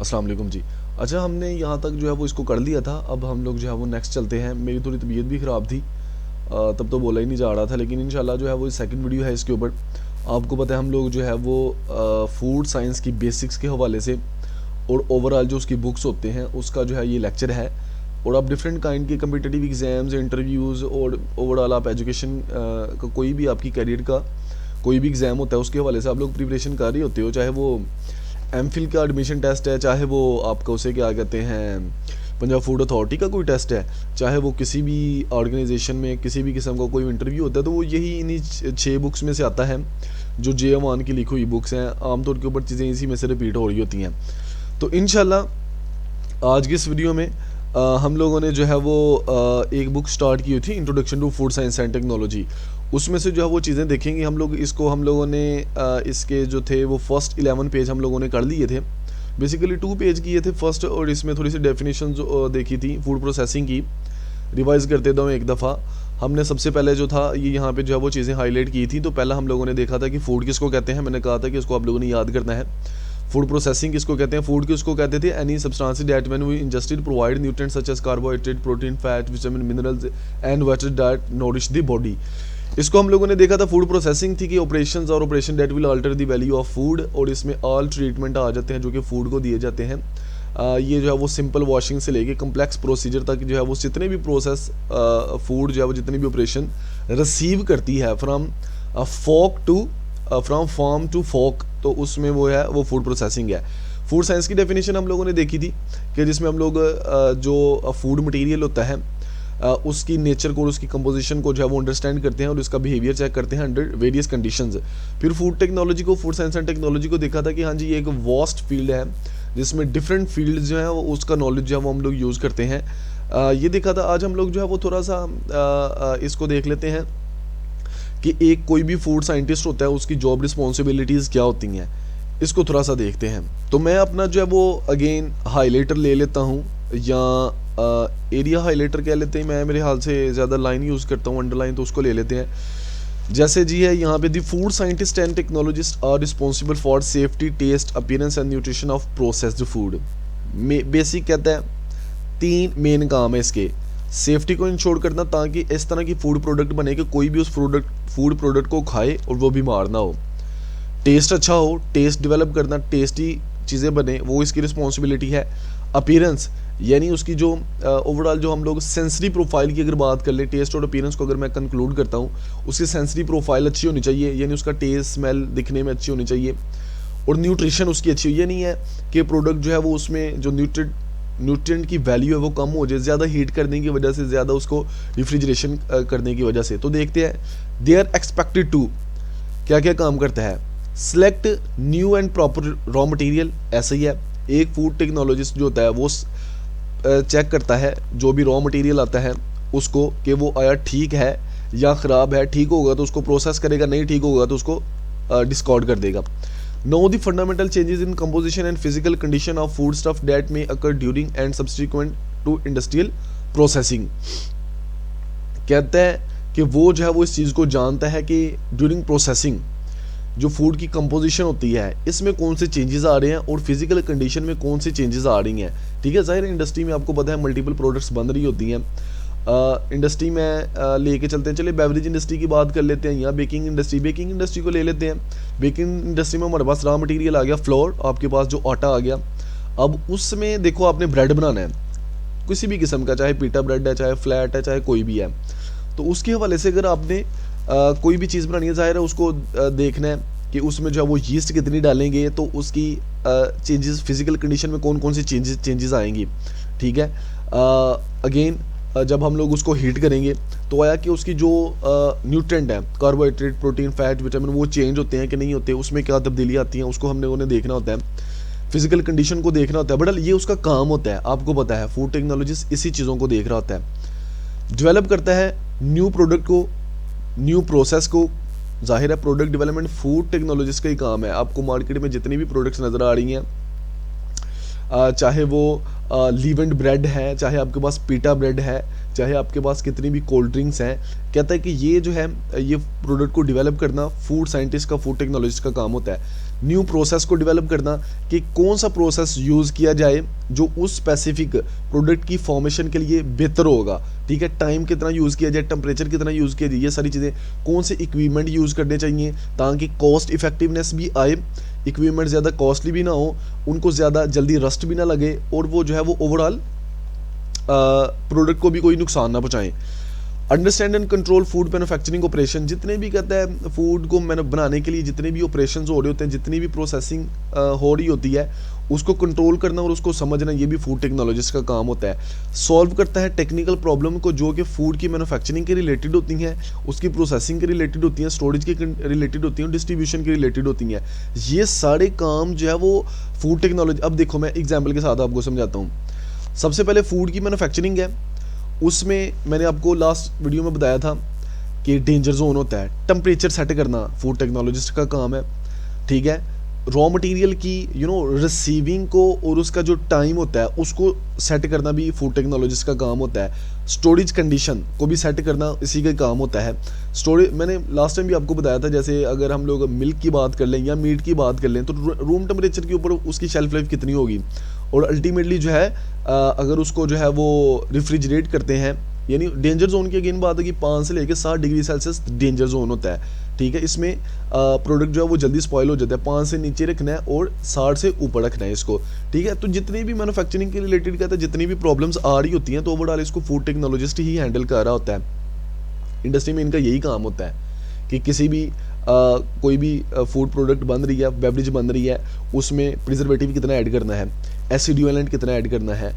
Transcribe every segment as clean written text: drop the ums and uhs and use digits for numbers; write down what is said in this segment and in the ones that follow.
अस्सलाम वालेकुम जी। अच्छा, हमने यहाँ तक जो है वो इसको कर लिया था। अब हम लोग जो है वो नेक्स्ट चलते हैं। मेरी थोड़ी तबीयत भी ख़राब थी, तब तो बोला ही नहीं जा रहा था, लेकिन इंशाल्लाह जो है वो सेकंड वीडियो है इसके ऊपर। आपको पता है हम लोग जो है वो फूड साइंस की बेसिक्स के हवाले से और ओवरऑल जो उसकी बुक्स होते हैं उसका जो है ये लेक्चर है। और आप डिफरेंट काइंड के कम्पिटिटिव एग्ज़ाम्स, इंटरव्यूज़ और ओवरऑल आप एजुकेशन का कोई भी आपकी करियर का कोई भी एग्ज़ाम होता है उसके हवाले से आप लोग प्रिपरेशन कर रहे होते हो। चाहे वो एमफिल का एडमिशन टेस्ट है, चाहे वो आपका उसे क्या कहते हैं पंजाब फूड अथॉरिटी का कोई टेस्ट है, चाहे वो किसी भी ऑर्गेनाइजेशन में किसी भी किस्म का कोई इंटरव्यू होता है, तो वो यही इन्हीं 6 बुक्स में से आता है जो जे अमान की लिखी हुई बुक्स हैं। आमतौर के ऊपर चीज़ें इसी में से रिपीट हो रही होती हैं। तो इंशाल्लाह आज की इस वीडियो में हम लोगों ने जो है वो एक बुक स्टार्ट की हुई थी, introduction to food science and technology. उसमें से जो है वो चीज़ें देखेंगे हम लोग। इसको हम लोगों ने इसके जो थे वो फर्स्ट 11 पेज हम लोगों ने कर लिए थे। बेसिकली 2 पेज किए थे फर्स्ट, और इसमें थोड़ी सी डेफिनेशन देखी थी फूड प्रोसेसिंग की। रिवाइज़ करते दो एक दफ़ा। हमने सबसे पहले जो था ये यहाँ पे जो है वो चीज़ें हाईलाइट की थी। तो पहला हम लोगों ने देखा था कि फ़ूड किसको कहते हैं। मैंने कहा था कि इसको आप लोगों ने याद करना है। फूड प्रोसेसिंग किसको कहते हैं? फूड किसको कहते थे? Any substance that when we ingested provide nutrients such as carbohydrate, protein, fat, vitamin, minerals and water that nourish the body. इसको हम लोगों ने देखा था फूड प्रोसेसिंग थी कि ऑपरेशंस और operation that will alter the value of food, और इसमें ऑल ट्रीटमेंट आ जाते हैं जो कि फूड को दिए जाते हैं। ये जो है वो सिंपल वॉशिंग से लेके कम्प्लेक्स प्रोसीजर तक जो है वो जितने भी प्रोसेस फूड जो है वो जितनी भी ऑपरेशन रिसीव करती है from fork to from farm to fork, तो उसमें वो है वो फूड प्रोसेसिंग है। फूड साइंस की डेफिनेशन हम लोगों ने देखी थी कि जिसमें हम लोग जो फूड मटेरियल होता है उसकी नेचर को और उसकी कंपोजिशन को जो है वो अंडरस्टैंड करते हैं और उसका बिहेवियर चेक करते हैं अंडर वेरियस कंडीशंस। फिर फूड टेक्नोलॉजी को, फूड साइंस एंड टेक्नोलॉजी को देखा था कि हाँ जी ये एक वास्ट फील्ड है जिसमें डिफरेंट फील्ड जो है वो उसका नॉलेज जो है वो हम लोग यूज़ करते हैं। ये देखा था। आज हम लोग जो है वो थोड़ा सा इसको देख लेते हैं कि एक कोई भी फूड साइंटिस्ट होता है उसकी जॉब रिस्पॉन्सिबिलिटीज़ क्या होती हैं, इसको थोड़ा सा देखते हैं। तो मैं अपना जो है वो अगेन हाईलाइटर ले लेता हूँ, या एरिया हाईलाइटर कह लेते हैं। मैं मेरे हाल से ज़्यादा लाइन यूज़ करता हूँ, अंडरलाइन, तो उसको ले लेते हैं। जैसे जी है यहाँ पे the food scientist and technologist are responsible for safety, taste, appearance and nutrition of processed food. Basic कहता है 3 मेन काम है इसके। सेफ्टी को इंश्योर करना ताकि इस तरह की फूड प्रोडक्ट बने कि कोई भी उस फूड प्रोडक्ट को खाए और वो बीमार ना हो। टेस्ट अच्छा हो, टेस्ट डेवलप करना, टेस्टी चीज़ें बने, वो इसकी रिस्पॉन्सिबिलिटी है। अपीयरेंस यानी उसकी जो ओवरऑल जो हम लोग सेंसरी प्रोफाइल की अगर बात कर ले, टेस्ट और अपीयरेंस को अगर मैं कंक्लूड करता हूँ, उसकी सेंसरी प्रोफाइल अच्छी होनी चाहिए, यानी उसका टेस्ट स्मेल दिखने में अच्छी होनी चाहिए। और न्यूट्रिशन उसकी अच्छी हो, ये नहीं है कि प्रोडक्ट जो है वो उसमें जो न्यूट्रिएंट की वैल्यू है वो कम हो जाए ज़्यादा हीट करने की वजह से, ज़्यादा उसको रेफ्रिजरेशन करने की वजह से। तो देखते हैं दे आर एक्सपेक्टेड टू क्या क्या काम करता है। Select new and proper raw material, ऐसा ही है। एक फूड टेक्नोलॉजिस्ट जो होता है वो चेक करता है जो भी रॉ मटेरियल आता है उसको कि वो आया ठीक है या ख़राब है। ठीक होगा तो उसको प्रोसेस करेगा, नहीं ठीक होगा तो उसको डिस्कार्ड कर देगा। Know the fundamental changes in composition and physical condition of food stuff that may occur during and subsequent to industrial processing. कहता है कि वो जो है वो इस चीज़ को जानता है कि ड्यूरिंग प्रोसेसिंग जो फूड की कंपोजिशन होती है इसमें कौन से चेंजेस आ रहे हैं और फिजिकल कंडीशन में कौन सी चेंजेस आ रही हैं। ठीक है, ज़ाहिर इंडस्ट्री में आपको पता है मल्टीपल प्रोडक्ट्स बन रही होती हैं। इंडस्ट्री में लेके चलते हैं, चलिए बेवरेज इंडस्ट्री की बात कर लेते हैं या बेकिंग इंडस्ट्री को ले लेते हैं। बेकिंग इंडस्ट्री में हमारे पास रॉ मटेरियल आ गया फ्लोर, आपके पास जो आटा आ गया। अब उसमें देखो आपने ब्रेड बनाना है किसी भी किस्म का, चाहे पीटा ब्रेड है, चाहे फ्लैट है, चाहे कोई भी है, तो उसके हवाले से अगर आपने कोई भी चीज़ बनानी है, ज़ाहिर है उसको देखना है कि उसमें जो है वो यीस्ट कितनी डालेंगे, तो उसकी चेंजेस फिजिकल कंडीशन में कौन कौन सी चेंजेस आएंगी। ठीक है, अगेन जब हम लोग उसको हीट करेंगे तो आया कि उसकी जो न्यूट्रिएंट है, कार्बोहाइड्रेट, प्रोटीन, फैट, विटामिन, वो चेंज होते हैं कि नहीं होते, उसमें क्या तब्दीली आती हैं, उसको हमने उन्हें देखना होता है। फिजिकल कंडीशन को देखना होता है। बट ये उसका काम होता है, आपको पता है फूड टेक्नोलॉजिस्ट इसी चीज़ों को देख रहा होता है। डेवलप करता है न्यू प्रोडक्ट को, न्यू प्रोसेस को। जाहिर है प्रोडक्ट डेवलपमेंट फूड टेक्नोलॉजिस्ट का ही काम है। आपको मार्केट में जितनी भी प्रोडक्ट्स नज़र आ रही हैं, चाहे वो लीवेंड ब्रेड है, चाहे आपके पास पीटा ब्रेड है, चाहे आपके पास कितनी भी कोल्ड ड्रिंक्स हैं, कहता है कि ये जो है ये प्रोडक्ट को डेवलप करना फूड साइंटिस्ट का, फूड टेक्नोलॉजिस्ट का काम होता है। न्यू प्रोसेस को डेवलप करना कि कौन सा प्रोसेस यूज़ किया जाए जो उस स्पेसिफिक प्रोडक्ट की फॉर्मेशन के लिए बेहतर होगा, ठीक है। टाइम कितना यूज़ किया जाए, टेम्परेचर कितना यूज़ किया जाए, ये सारी चीज़ें, कौन से इक्विपमेंट यूज़ करने चाहिए ताकि कॉस्ट इफेक्टिवनेस भी आए, इक्विपमेंट ज़्यादा कॉस्टली भी ना हो, उनको ज़्यादा जल्दी रस्ट भी ना लगे, और वो जो है वो ओवरऑल प्रोडक्ट को भी कोई नुकसान ना पहुँचाएँ। Understand and control food manufacturing operation, जितने भी कहता है फूड को बनाने के लिए जितने भी ऑपरेशन हो रहे होते हैं, जितनी भी प्रोसेसिंग हो रही होती है, उसको कंट्रोल करना और उसको समझना, ये भी फूड टेक्नोलॉजिस्ट का काम होता है। सॉल्व करता है टेक्निकल प्रॉब्लम को जो कि फूड की मैन्युफैक्चरिंग के रिलेटेड होती हैं, उसकी प्रोसेसिंग के रिलेटेड होती हैं, स्टोरेज के रिलेटेड होती हैं, डिस्ट्रीब्यूशन के रिलेटेड होती हैं। ये सारे काम जो है वो फूड टेक्नोलॉजी, अब देखो मैं एग्जाम्पल के साथ आपको समझाता हूँ। सबसे पहले फूड की मैन्युफैक्चरिंग है, उसमें मैंने आपको लास्ट वीडियो में बताया था कि डेंजर जोन होता है, टेम्परेचर सेट करना फूड टेक्नोलॉजिस्ट का काम है, ठीक है। रॉ मटेरियल की रिसीविंग को और उसका जो टाइम होता है उसको सेट करना भी फूड टेक्नोलॉजिस्ट का काम होता है। स्टोरेज कंडीशन को भी सेट करना इसी का काम होता है। स्टोरेज मैंने लास्ट टाइम भी आपको बताया था, जैसे अगर हम लोग मिल्क की बात कर लें या मीट की बात कर लें तो रूम टेम्परेचर के ऊपर उसकी शेल्फ लाइफ कितनी होगी, और अल्टीमेटली जो है अगर उसको जो है वो रेफ्रिजरेट करते हैं, यानी डेंजर जोन की अगेन बात है कि 5 से लेकर 7 डिग्री सेल्सियस डेंजर जोन होता है, ठीक है। इसमें प्रोडक्ट जो है वो जल्दी स्पॉइल हो जाता है। 5 से नीचे रखना है और 60 से ऊपर रखना है इसको, ठीक है। तो जितनी भी मैन्युफैक्चरिंग के रिलेटेड कहता है जितनी भी प्रॉब्लम्स आ रही होती हैं तो ओवरऑल इसको फूड टेक्नोलॉजिस्ट ही हैंडल कर रहा होता है। इंडस्ट्री में इनका यही काम होता है कि किसी भी कोई भी फूड प्रोडक्ट बन रही है, बेवरेज बन रही है, उसमें प्रिजर्वेटिव कितना ऐड करना है, एसिड्यूलेंट कितना ऐड करना है,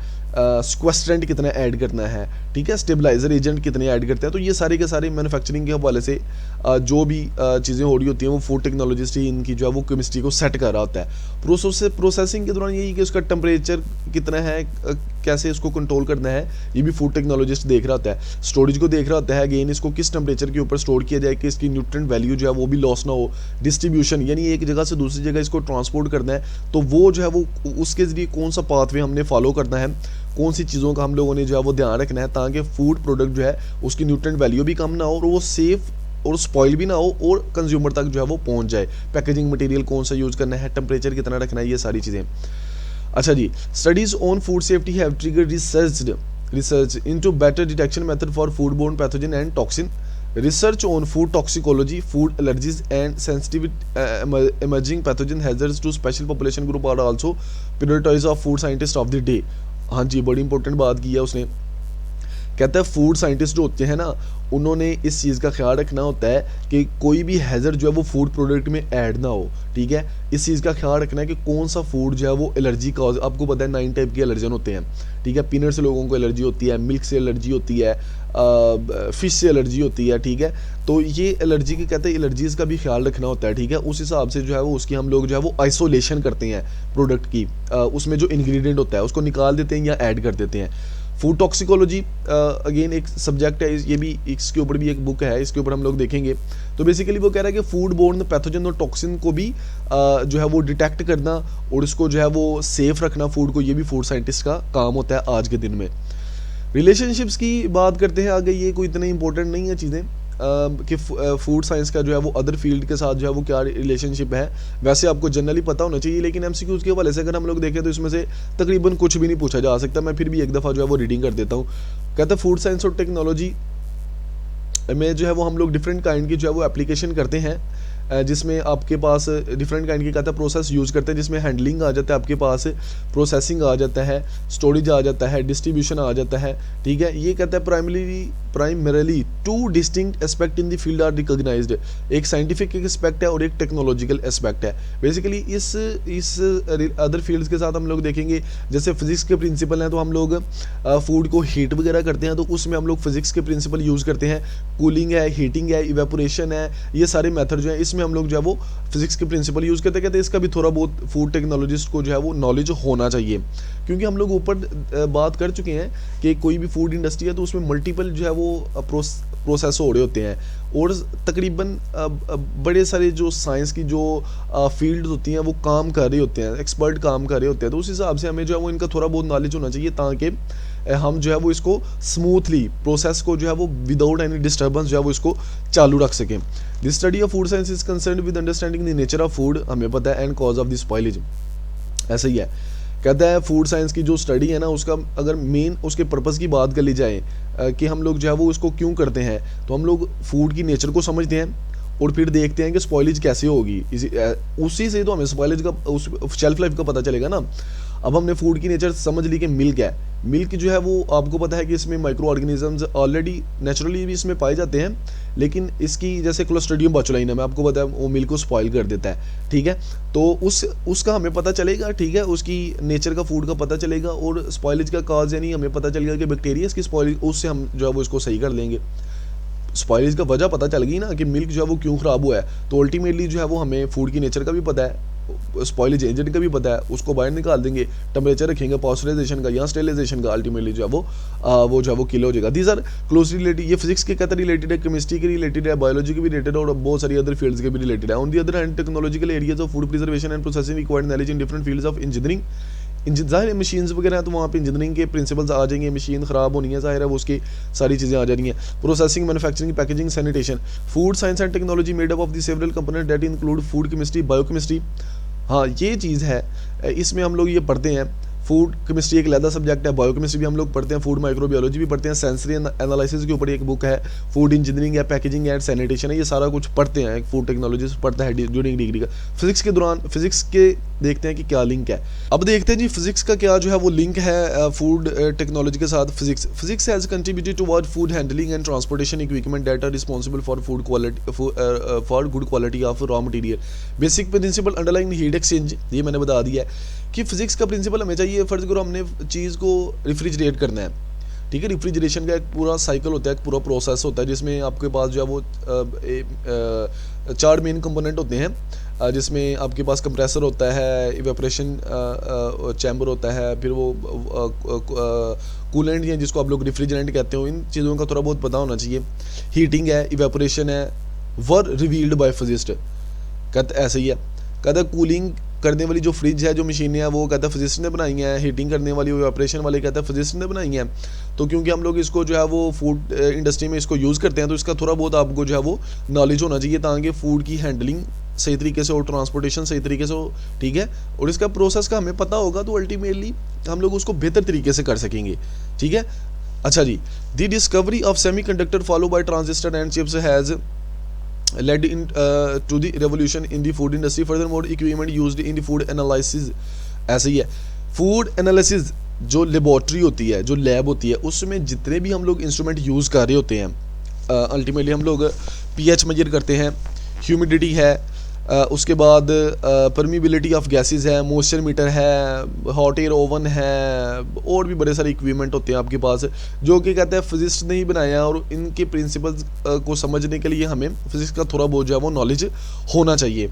स्क्वेस्ट्रेंट कितना ऐड करना है, ठीक है, स्टेबलाइजर एजेंट कितने ऐड करते हैं। तो ये सारे के सारे मैन्युफैक्चरिंग के हवाले से जो भी चीज़ें हो रही होती हैं वो फूड टेक्नोलॉजिस्ट ही इनकी जो है वो केमिस्ट्री को सेट कर रहा होता है। प्रोसेसिंग के दौरान यही कि उसका टेम्परेचर कितना है, कैसे इसको कंट्रोल करना है, ये भी फूड टेक्नोलॉजिस्ट देख रहा होता है। स्टोरेज को देख रहा होता है, अगेन इसको किस टेम्परेचर के ऊपर स्टोर किया जाए कि इसकी न्यूट्रिएंट वैल्यू जो है वो भी लॉस ना हो। डिस्ट्रीब्यूशन, यानी एक जगह से दूसरी जगह इसको ट्रांसपोर्ट करना है तो वो जो है वो उसके ज़रिए कौन सा पाथवे हमने फॉलो करना है, कौन सी चीज़ों का हम लोगों ने जो है वो ध्यान रखना है ताकि फूड प्रोडक्ट जो है उसकी न्यूट्रिएंट वैल्यू भी कम ना हो और वो सेफ़ और स्पॉइल भी ना हो और कंज्यूमर तक जो है वो पहुंच जाए। पैकेजिंग मटेरियल कौन सा यूज़ करना है, टेम्परेचर कितना रखना है, ये सारी चीज़ें। अच्छा जी, studies on food safety have triggered research into better detection method for food borne pathogen and toxin. Research on food toxicology, food allergies and sensitive emerging pathogen hazards to special population group are also prioritized of food scientist of the day। हाँ जी, बड़ी important बात की है उसने। कहता है food scientist जो होते हैं ना, उन्होंने इस चीज़ का ख्याल रखना होता है कि कोई भी हैज़र्ड जो है वो फूड प्रोडक्ट में ऐड ना हो, ठीक है। इस चीज़ का ख्याल रखना है कि कौन सा फूड जो है वो एलर्जी कॉज, आपको पता है 9 टाइप के एलर्जन होते हैं, ठीक है। पीनट से लोगों को एलर्जी होती है, मिल्क से एलर्जी होती है, फिश से एलर्जी होती है, ठीक है। तो ये एलर्जी के कहते हैं एलर्जीज़ का भी ख्याल रखना होता है, ठीक है। उस हिसाब से जो है वो उसकी हम लोग जो है वो आइसोलेशन करते हैं प्रोडक्ट की, उसमें जो इंग्रेडिएंट होता है उसको निकाल देते हैं या ऐड कर देते हैं। फूड टॉक्सिकोलॉजी अगेन एक सब्जेक्ट है, ये भी इसके ऊपर भी एक बुक है, इसके ऊपर हम लोग देखेंगे। तो बेसिकली वो कह रहा है कि फूड बोर्न पैथोजन और टॉक्सिन को भी जो है वो डिटेक्ट करना और इसको जो है वो सेफ रखना फूड को, ये भी फूड साइंटिस्ट का काम होता है आज के दिन में। रिलेशनशिप्स की बात करते हैं आगे, ये कोई इतनी इंपॉर्टेंट नहीं है चीज़ें कि फूड साइंस का जो है वो अदर फील्ड के साथ जो है वो क्या रिलेशनशिप है, वैसे आपको जनरली पता होना चाहिए, लेकिन एमसीक्यूज़ के हवाले से अगर हम लोग देखें तो इसमें से तकरीबन कुछ भी नहीं पूछा जा सकता। मैं फिर भी एक दफ़ा जो है वो रीडिंग कर देता हूँ। कहता है फूड साइंस और टेक्नोलॉजी में जो है वो हम लोग डिफरेंट काइंड की जो है वो एप्लीकेशन करते हैं, जिसमें आपके पास डिफरेंट काइंड की कहता है प्रोसेस यूज़ करते हैं, जिसमें हैंडलिंग आ जाता है, आपके पास प्रोसेसिंग आ जाता है, स्टोरेज आ जाता है, डिस्ट्रीब्यूशन आ जाता है, ठीक है। ये कहता है primarily 2 distinct aspect in the field are recognized. एक साइंटिफिक एस्पेक्ट है और एक टेक्नोलॉजिकल एस्पेक्ट है। बेसिकली इस अदर फील्ड्स के साथ हम लोग देखेंगे, जैसे फिजिक्स के प्रिंसिपल हैं तो हम लोग फूड को हीट वगैरह करते हैं तो उसमें हम लोग फिजिक्स के प्रिंसिपल यूज़ करते हैं। कूलिंग है, हीटिंग है, इवेपोरेशन है, ये सारे मेथड जो है इसमें हम लोग जो है वो फिजिक्स के प्रिंसिपल यूज़ करते कहते हैं इसका भी थोड़ा बहुत फूड टेक्नोलॉजिस्ट को जो है वो नॉलेज होना चाहिए, क्योंकि हम लोग ऊपर बात कर चुके हैं कि कोई भी फूड इंडस्ट्री है तो उसमें मल्टीपल जो है वो प्रोसेस हो रहे होते हैं और तकरीबन बड़े सारे जो साइंस की जो फील्ड होती हैं वो काम कर रहे होते हैं, एक्सपर्ट काम कर रहे होते हैं। तो उस हिसाब से हमें जो है वो इनका थोड़ा बहुत नॉलेज होना चाहिए ताकि हम जो है वो इसको स्मूथली प्रोसेस को जो है वो विदाउट एनी डिस्टर्बेंस जो है वो इसको चालू रख सकें। This study of food science is concern with understanding the nature of food, हमें पता है, and cause of the spoilage. ऐसा ही है, कहता है फूड साइंस की जो स्टडी है ना उसका अगर मेन उसके पर्पज़ की बात कर ली जाए कि हम लोग जो है वो उसको क्यों करते हैं, तो हम लोग फूड की नेचर को समझते हैं और फिर देखते हैं कि स्पॉइलेज कैसे होगी, उसी से तो हमें स्पॉइलेज का उस शेल्फ लाइफ का पता चलेगा ना। अब हमने फूड की नेचर समझ ली कि मिल्क है, मिल्क जो है वो आपको पता है कि इसमें माइक्रो ऑर्गेनिजम्स ऑलरेडी नेचुरली भी इसमें पाए जाते हैं, लेकिन इसकी जैसे क्लोस्ट्रीडियम बोचुलिन है, मैं आपको पता है वो मिल्क को स्पॉइल कर देता है, ठीक है। तो उसका हमें पता चलेगा, ठीक है, उसकी नेचर का फूड का पता चलेगा, और स्पॉइलेज का काज यानी हमें पता चलेगा कि बैक्टीरिया इसकी स्पॉइल, उससे हम जो है वो इसको सही कर लेंगे। स्पॉइलेज का वजह पता चल गई ना कि मिल्क जो है वो क्यों ख़राब हुआ है, तो अल्टीमेटली जो है वो हमें फूड की नेचर का भी पता है, स्पॉइलेज एजेंट का भी पता है, उसको बाहर निकाल देंगे, टेम्परेचर रखेंगे पास्चराइजेशन का या स्टेरिलाइजेशन का, अल्टीमेटली जो है वो जो है वो किल हो जाएगा। दीज आर क्लोजली रिलेटेड, ये फिजिक्स के कहते रिलेटेड है, केमिस्ट्री के रिलेटेड है, बायोलॉजी के भी रिलेटेड है, और बहुत सारी अदर फील्ड्स के भी रिलेटेड है। On the other hand technological areas of food preservation and processing required knowledge in different fields of engineering. ज़ाहिर मशीन्स वगैरह हैं तो वहाँ पे इंजीनियरिंग के प्रिंसिपल्स आ जाएंगे, मशीन ख़राब होनी है, ज़ाहिर है वो उसकी सारी चीज़ें आ जा रही हैं। Processing, manufacturing, packaging, sanitation. Food science and technology made up of the several component that include food chemistry, biochemistry. हाँ, ये चीज़ है, इसमें हम लोग ये पढ़ते हैं। फूड केमिस्ट्री एक अलग सब्जेक्ट है, बायोकेमिस्ट्री भी हम लोग पढ़ते हैं, फूड माइक्रोबायोलॉजी भी पढ़ते हैं, सेंसरी एनालिसिस के ऊपर एक बुक है, फूड इंजीनियरिंग है, पैकेजिंग एंड सैनिटेशन है, ये सारा कुछ पढ़ते हैं, फूड टेक्नोलॉजी पढ़ता है ड्यूरिंग डिग्री का। फिजिक्स के दौरान फिजिक्स के देखते हैं कि क्या लिंक है। अब देखते हैं जी फिजिक्स का क्या जो है वो लिंक है फूड टेक्नोलॉजी के साथ। Physics has contributed toward food handling and transportation equipment that are responsible for food quality for good quality of raw material. Basic principle underlying heat exchange, ये मैंने बता दिया है कि फिजिक्स का प्रिंसिपल हमें चाहिए। फर्ज करो हमने चीज़ को रिफ्रिजरेट करना है, ठीक है, रिफ्रिजरेशन का एक पूरा साइकिल होता है, एक पूरा प्रोसेस होता है, जिसमें आपके पास जो है वो 4 मेन कंपोनेंट होते हैं, जिसमें आपके पास कंप्रेसर होता है, इवेपोरेशन चैम्बर होता है, फिर वो कूलेंट है जिसको आप लोग रेफ्रिजरेंट कहते हो। इन चीज़ों का थोड़ा बहुत पता होना चाहिए। हीटिंग है, इवेपोरेशन है, वर रिवील्ड बाय फिजिस्ट, कहते ऐसे ही है। कहता कूलिंग करने वाली जो फ्रिज है, जो मशीनें हैं, वो कहता है फिजिस्ट ने बनाई हैं। हीटिंग करने वाली इवेपोरेशन वाले कहता है फिजिस्ट ने बनाई हैं। तो क्योंकि हम लोग इसको जो है वो फूड इंडस्ट्री में इसको यूज़ करते हैं, तो इसका थोड़ा बहुत आपको जो है वो नॉलेज होना चाहिए, ताकि फूड की हैंडलिंग सही तरीके से हो, ट्रांसपोर्टेशन सही तरीके से हो, ठीक है, और इसका प्रोसेस का हमें पता होगा तो अल्टीमेटली हम लोग उसको बेहतर तरीके से कर सकेंगे, ठीक है। अच्छा जी, the discovery of semiconductor follow by transistor and chips has led in to the revolution in the food industry. Furthermore, equipment used in the food analysis, ऐसे ही है, फूड एनालिसिस जो लेबॉर्ट्री होती है, जो लैब होती है, उसमें जितने भी हम लोग इंस्ट्रूमेंट यूज़ कर रहे होते हैं, अल्टीमेटली हम लोग pH मेजर करते हैं, ह्यूमिडिटी है, उसके बाद परमिबिलिटी ऑफ गैसेस है, मॉइस्चर मीटर है, हॉट एयर ओवन है, और भी बड़े सारे इक्विपमेंट होते हैं आपके पास, जो कि कहते हैं फिजिक्स ने ही बनाया, और इनके प्रिंसिपल्स को समझने के लिए हमें फिजिक्स का थोड़ा बहुत जो है वो नॉलेज होना चाहिए।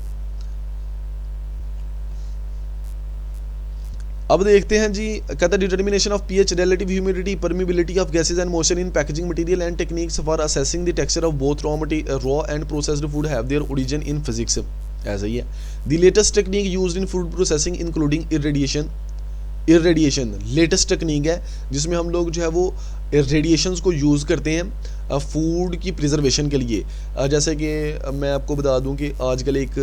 अब देखते हैं जी, कहता है determination of pH, relative humidity, permeability of gases and motion in packaging material and techniques for assessing the texture of both raw and processed food have their origin in physics, ऐसा ही है। The latest technique used in food processing including irradiation latest technique है, जिसमें हम लोग जो है वो radiations को यूज़ करते हैं फूड की प्रिजर्वेशन के लिए। जैसे कि मैं आपको बता दूं कि आजकल एक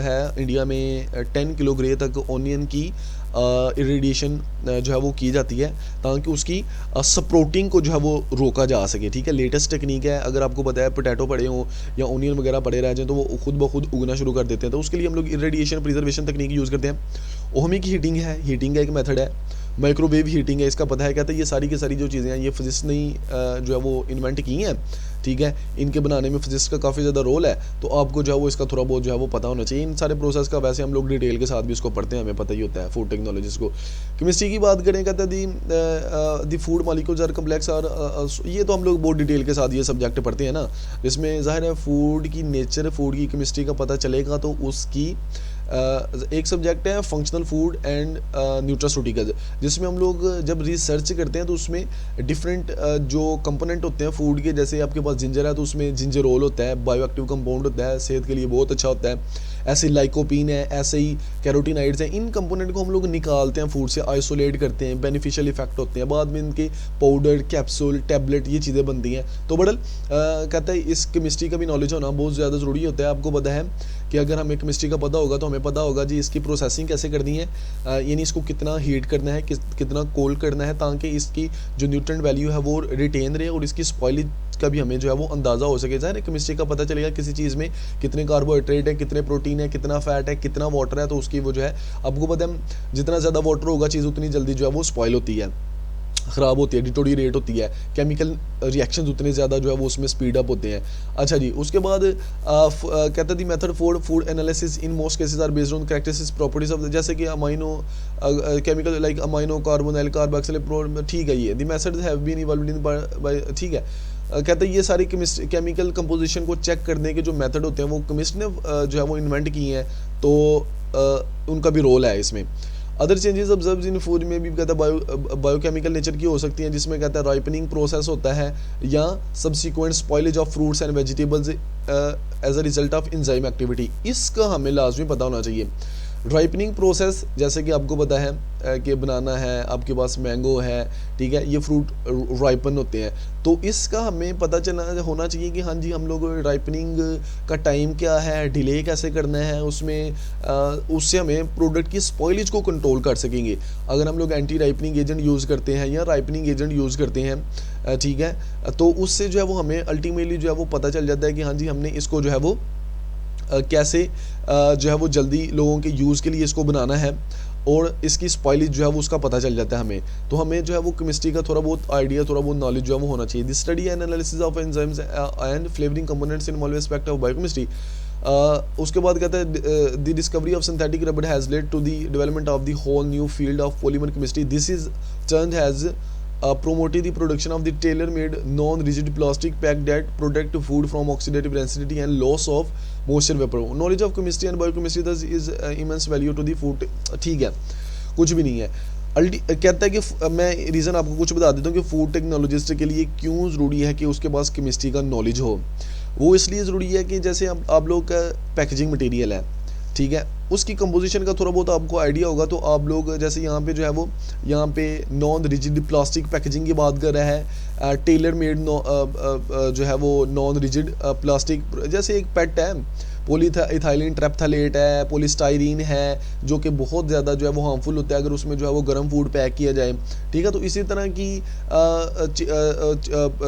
है इंडिया में 10 किलो ग्रे तक ऑनियन की इरेडिएशन जो है वो की जाती है, ताकि उसकी सप्रोटिंग को जो है वो रोका जा सके, ठीक है। लेटेस्ट टेक्निक है। अगर आपको पता है पोटैटो पड़े हों या ऑनियन वगैरह पड़े रह जाएँ तो वो खुद ब खुद उगना शुरू कर देते हैं, तो उसके लिए हम लोग इरेडिएशन प्रिजर्वेशन तकनीक यूज़ करते हैं। ओहमिक हीटिंग है, हीटिंग का एक मेथड है। माइक्रोवेव हीटिंग है, इसका पता है, कहते हैं ये सारी की सारी जो चीज़ें हैं ये फिजिक्स ने जो है वो इन्वेंट की हैं, ठीक है। इनके बनाने में फिजिक्स का काफ़ी ज़्यादा रोल है, तो आपको जो है वो इसका थोड़ा बहुत जो है वो पता होना चाहिए। इन सारे प्रोसेस का वैसे हम लोग डिटेल के साथ भी इसको पढ़ते हैं, हमें पता ही होता है फूड टेक्नोलॉजीज़ को। केमिस्ट्री की बात करें, कहते हैं the food molecules are complex, और ये तो हम लोग बहुत डिटेल के साथ ये सब्जेक्ट पढ़ते हैं ना, जिसमें ज़ाहिर है फूड की नेचर, फूड की केमिस्ट्री का पता चलेगा, तो उसकी एक सब्जेक्ट है फंक्शनल फूड एंड न्यूट्रास्यूटिकल्स, जिसमें हम लोग जब रिसर्च करते हैं तो उसमें डिफरेंट जो कंपोनेंट होते हैं फूड के, जैसे आपके पास जिंजर है तो उसमें जिंजरोल होता है, बायोएक्टिव कंपाउंड होता है, सेहत के लिए बहुत अच्छा होता है। ऐसे लाइकोपीन है, ऐसे ही कैरोटीनाइड्स हैं, इन कंपोनेंट को हम लोग निकालते हैं फूड से, आइसोलेट करते हैं, बेनिफिशियल इफेक्ट होते हैं, बाद में इनके पाउडर, कैप्सूल, टैबलेट ये चीज़ें बनती हैं। तो बड़ल कहता है इस केमिस्ट्री का भी नॉलेज होना बहुत ज़्यादा ज़रूरी होता है। आपको पता है कि अगर हमें केमिस्ट्री का पता होगा तो हमें पता होगा जी इसकी प्रोसेसिंग कैसे करनी है, यानी इसको कितना हीट करना है, कितना कोल्ड करना है, ताकि इसकी जो न्यूट्रिएंट वैल्यू है वो रिटेन रहे और इसकी स्पॉइलेज का भी हमें जो है वो अंदाज़ा हो सके। ज़ाहिर है केमिस्ट्री का पता चलेगा किसी चीज़ में कितने कार्बोहाइड्रेट है, कितने प्रोटीन है, कितना फैट है, कितना वाटर है, तो उसकी वो जो है आपको पता है जितना ज़्यादा वाटर होगा चीज़ उतनी जल्दी जो है वो स्पॉइल होती है, ख़राब होती है, डिटोरिएट होती है, केमिकल रिएक्शंस उतने ज़्यादा जो है वो उसमें स्पीड अप होते हैं। अच्छा जी, उसके बाद कहता है the method for food analysis in most cases are based on characteristics properties of, जैसे कि amino chemical like amino carbonyl carboxyl, ठीक है, ये the methods have been evolved in by, ठीक है। कहते हैं ये सारी केमिकल कंपोजिशन को चेक करने के जो मेथड होते हैं वो केमिस्ट ने जो है वो इन्वेंट किए हैं, तो उनका भी रोल है इसमें। Other changes observe in food में भी कहता है बायोकेमिकल नेचर की हो सकती हैं, जिसमें कहता है राइपनिंग प्रोसेस होता है या subsequent spoilage of fruits and vegetables as a result of enzyme activity. इसका हमें लाजमी पता होना चाहिए। राइपनिंग प्रोसेस जैसे कि आपको पता है कि बनाना है, आपके पास मैंगो है, ठीक है, ये फ्रूट राइपन होते हैं, तो इसका हमें पता चलना होना चाहिए कि हाँ जी हम लोग राइपनिंग का टाइम क्या है, डिले कैसे करना है उसमें, उससे हमें प्रोडक्ट की स्पॉइलेज को कंट्रोल कर सकेंगे। अगर हम लोग एंटी राइपनिंग एजेंट यूज़ करते हैं या राइपनिंग एजेंट यूज़ करते हैं, ठीक है, तो उससे जो है वो हमें अल्टीमेटली जो है वो पता चल जाता है कि हाँ जी हमने इसको जो है वो कैसे जो है वो जल्दी लोगों के यूज़ के लिए इसको बनाना है, और इसकी स्पॉइलेज जो है वो उसका पता चल जाता है हमें। तो हमें जो है वो केमिस्ट्री का थोड़ा बहुत आइडिया, थोड़ा बहुत नॉलेज जो है वो होना चाहिए। This study and analysis of enzymes and flavouring components involve aspect of biochemistry. उसके बाद कहता है the discovery of synthetic rubber has led to the development of the whole new field of polymer chemistry. This is turned has promoted the production of the tailor-made non-rigid plastic pack that protect food from oxidative density and loss of moisture vapor. Knowledge of chemistry and biochemistry thus is immense value to the food. ठीक है, कुछ भी नहीं है। कहता है कि मैं रीज़न आपको कुछ बता देता हूँ कि फूड टेक्नोलॉजिस्ट के लिए क्यों ज़रूरी है कि उसके पास केमिस्ट्री का नॉलेज हो। वो इसलिए ज़रूरी है कि जैसे आप लोग का पैकेजिंग मटेरियल है, ठीक है, उसकी कंपोजिशन का थोड़ा बहुत आपको आइडिया होगा, तो आप लोग जैसे यहाँ पे जो है वो यहाँ पे नॉन रिजिड प्लास्टिक पैकेजिंग की बात कर रहा है, टेलर मेड जो है वो नॉन रिजिड प्लास्टिक, जैसे एक पेट है, इथाइलिन ट्रेप्थलेट है, पॉलीस्टाइरीन है, जो कि बहुत ज़्यादा जो है वो हार्मफुल होता है अगर उसमें जो है वो गर्म फूड पैक किया जाए, ठीक है। तो इसी तरह की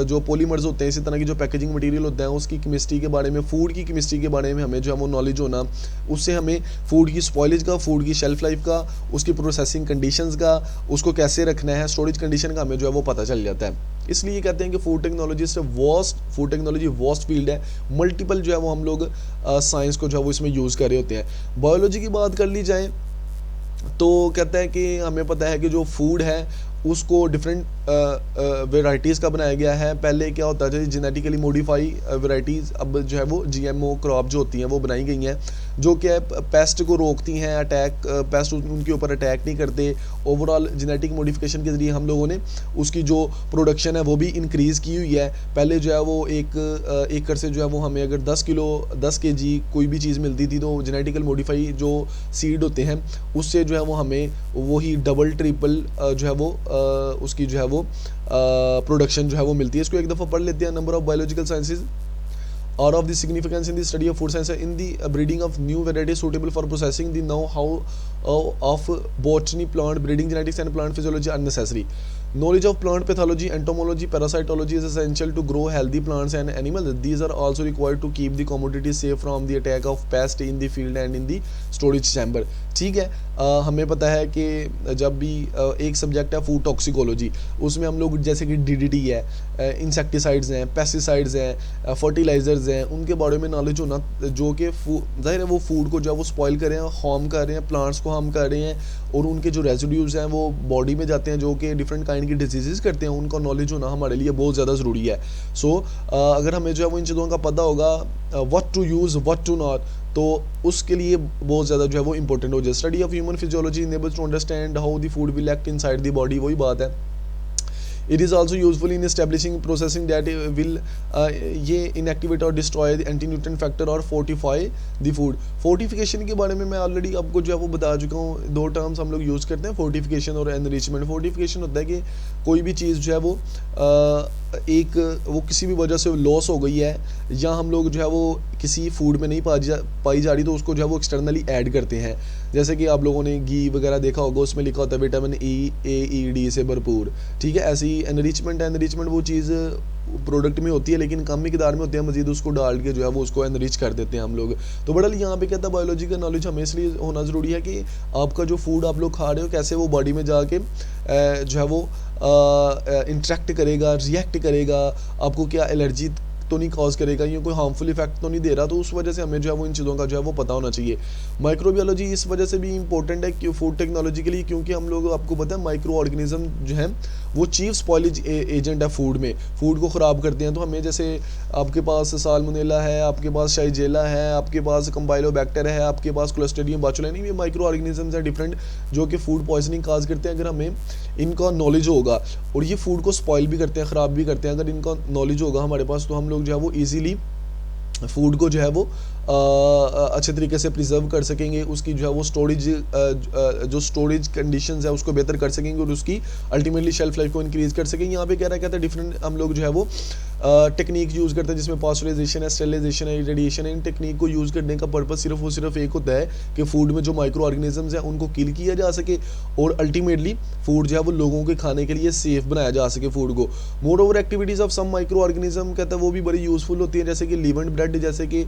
जो पॉलीमर्स होते हैं, इसी तरह की जो पैकेजिंग मटेरियल होता है, उसकी केमिस्ट्री के बारे में, फूड की केमिस्ट्री के बारे में हमें जो है वो नॉलेज होना, उससे हमें फूड की स्पॉइलेज का, फूड की शेल्फ लाइफ का, उसकी प्रोसेसिंग कंडीशंस का, उसको कैसे रखना है, स्टोरेज कंडीशन का हमें जो है वो पता चल जाता है। इसलिए कहते हैं कि फूड टेक्नोलॉजी वास्ट फील्ड है, मल्टीपल जो है वो हम लोग साइंस को जो है वो इसमें यूज़ कर रहे होते हैं। बायोलॉजी की बात कर ली जाए तो कहता है कि हमें पता है कि जो फूड है उसको डिफरेंट वेराइटीज़ का बनाया गया है। पहले क्या होता था, जेनेटिकली मॉडिफाई वेराइटीज़, अब जो है वो जीएमओ क्रॉप जो होती हैं वो बनाई गई हैं, जो कि पेस्ट को रोकती हैं, पेस्ट उनके ऊपर अटैक नहीं करते। ओवरऑल जेनेटिक मॉडिफिकेशन के ज़रिए हम लोगों ने उसकी जो प्रोडक्शन है वो भी इंक्रीज़ की हुई है। पहले जो है वो एक एकड़ से जो है वो हमें अगर 10 kg कोई भी चीज़ मिलती थी, तो जेनेटिकल मॉडिफाई जो सीड होते हैं उससे जो है वो हमें वही डबल ट्रिपल जो है वो उसकी जो है वो प्रोडक्शन जो है वो मिलती है। इसको एक दफ़ा पढ़ लेते हैं। Number of biological sciences or of the significance in the study of food science in the breeding of new varieties suitable for processing. The know-how of botany, plant breeding, genetics and plant physiology are necessary. Knowledge of plant pathology, entomology, parasitology is essential to grow healthy plants and animals. These are also required to keep the commodities safe from the attack of pests in the field and in the storage chamber. ठीक है, हमें पता है कि जब भी एक subject है फूड टॉक्सिकोलॉजी, उसमें हम लोग जैसे कि DDT है, इंसेक्टिसाइड्स हैं, पेस्टिसाइड्स हैं, फर्टिलाइजर्स हैं, उनके बारे में नॉलेज होना, जो कि ज़ाहिर है वो फूड को जो है वो स्पॉइल कर रहे हैं, हार्म कर रहे हैं, प्लांट्स को हार्म कर रहे हैं, और उनके जो रेजिड्यूज़ हैं वो बॉडी में जाते हैं, जो कि डिफरेंट काइंड की डिजीज़ करते हैं। उनका नॉलेज होना हमारे लिए बहुत ज़्यादा ज़रूरी है। सो अगर हमें जो है वो इन चीज़ों का पता होगा, what to use, what to not, तो उसके लिए बहुत ज़्यादा जो है वो इंपॉर्टेंट हो जाए। Study of human physiology enables to understand how the food will act inside the body, वही बात है it is also useful in establishing processing that will ये इनएक्टिवेट और destroy the anti nutrient factor और fortify the food. Fortification के बारे में मैं ऑलरेडी आपको जो है वो बता चुका हूँ। दो टर्म्स हम लोग यूज़ करते हैं, फोर्टिफिकेशन और एनरिचमेंट। फोर्टिफिकेशन होता है कि कोई भी चीज़ जो है वो वो किसी भी वजह से लॉस हो गई है या हम लोग जो है वो किसी फूड में नहीं पाई जा रही, तो उसको जो है वो एक्सटर्नली ऐड करते हैं। जैसे कि आप लोगों ने घी वगैरह देखा होगा, उसमें लिखा होता है विटामिन ई, ए, ई, डी से भरपूर, ठीक है। ऐसे ही एनरिचमेंट है, एनरिचमेंट वो चीज़ प्रोडक्ट में होती है लेकिन कम मिकदार में होती है, मजीद उसको डाल के जो है वो उसको एनरिच कर देते हैं हम लोग। तो बड़ा यहाँ पे कहता है बायोलॉजी का नॉलेज हमें इसलिए होना ज़रूरी है कि आपका जो फूड आप लोग खा रहे हो कैसे वो बॉडी में जाके जो है वो इंटरेक्ट करेगा, रिएक्ट करेगा, आपको क्या एलर्जी तो नहीं कॉज करेगा, ये कोई हार्मफुल इफेक्ट तो नहीं दे रहा। तो उस वजह से हमें जो है वो इन चीज़ों का जो है वो पता होना चाहिए। माइक्रोबायोलॉजी इस वजह से भी इंपॉर्टेंट है कि फूड टेक्नोलॉजी के लिए, क्योंकि हम लोग आपको पता है माइक्रो ऑर्गेनिज्म जो है वो चीफ स्पॉइलेज एजेंट है फूड में, फूड को ख़राब करते हैं। तो हमें जैसे आपके पास साल्मोनेला है, आपके पास शाइजेला है, आपके पास कंपाइलोबैक्टर है, आपके पास क्लोस्ट्रीडियम बोचुलिनम, ये माइक्रो ऑर्गेनिजम्स हैं डिफरेंट जो कि फूड पॉइजनिंग काज करते हैं। अगर हमें इनका नॉलेज होगा, और ये फूड को स्पॉइल भी करते हैं, ख़राब भी करते हैं, अगर इनका नॉलेज होगा हमारे पास तो हम लोग जो है वो ईजीली फूड को जो है वो अच्छे तरीके से प्रिजर्व कर सकेंगे, उसकी जो है वो स्टोरेज जो स्टोरेज कंडीशंस है उसको बेहतर कर सकेंगे और उसकी अल्टीमेटली शेल्फ लाइफ को इंक्रीज़ कर सकेंगे। यहाँ पे कह रहा है कहता है डिफरेंट हम लोग जो है वो टेक्निक यूज़ करते हैं जिसमें पास्चराइजेशन है, स्टेरिलाइजेशन है, रेडिएशन है। इन टेक्निक को यूज़ करने का पर्पस सिर्फ एक होता है कि फूड में जो माइक्रो ऑर्गेनिजम्स हैं उनको किल किया जा सके और अल्टीमेटली फूड जो है वो लोगों के खाने के लिए सेफ बनाया जा सके फूड को। Moreover activities of some micro organism कहता है वो भी बड़ी यूज़फुल होती है, जैसे कि लीवेंट ब्रेड, जैसे कि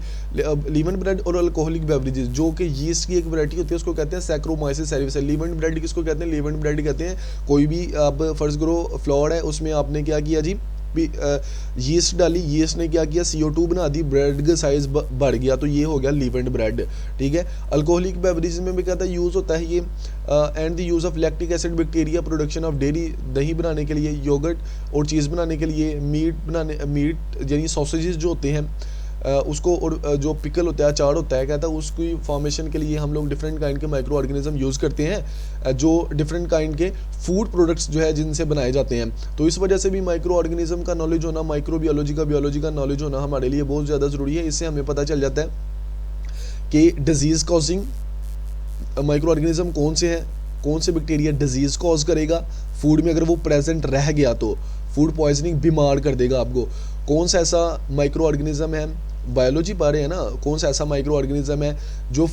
लीवेंट ब्रेड और अल्कोहलिक बेवरेजेस जो कि यीस्ट की एक वैरायटी होती है उसको कहते हैं सैक्रोमाइसिस सेरेविस। लीवेंट ब्रेड किसको कहते हैं? लीवेंट ब्रेड कहते हैं कोई भी आप फर्ज करो फ्लोर है, उसमें आपने क्या किया जी, यीस्ट डाली, यीस्ट ने क्या किया CO2 बना दी, ब्रेड का साइज बढ़ गया, तो ये हो गया लीवेंट ब्रेड, ठीक है। अल्कोहलिक बेवरेजेस में भी कहता है यूज़ होता है ये and the use of lactic acid bacteria production of dairy, दही बनाने के लिए, योगर्ट और चीज़ बनाने के लिए, मीट यानी सॉसेजेस जो होते हैं उसको, और जो पिकल होता है, अचार होता है, कहता है उसकी फॉर्मेशन के लिए हम लोग डिफरेंट काइंड के माइक्रो ऑर्गेनिज्म यूज़ करते हैं जो डिफरेंट काइंड के फूड प्रोडक्ट्स जो है जिनसे बनाए जाते हैं। तो इस वजह से भी माइक्रो ऑर्गेनिज्म का नॉलेज होना, बायोलॉजी का नॉलेज होना हमारे लिए बहुत ज़्यादा ज़रूरी है। इससे हमें पता चल जाता है कि डिजीज़ कॉजिंग माइक्रो ऑर्गेनिज्म कौन से हैं, कौन से बैक्टीरिया डिजीज़ कॉज करेगा फूड में, अगर वो प्रेजेंट रह गया तो फूड पॉइजनिंग बीमार कर देगा आपको। कौन सा ऐसा माइक्रो ऑर्गेनिज्म है, बायोलॉजी पा रहे हैं ना, कौन सा ऐसा माइक्रो ऑर्गेनिज्म है जो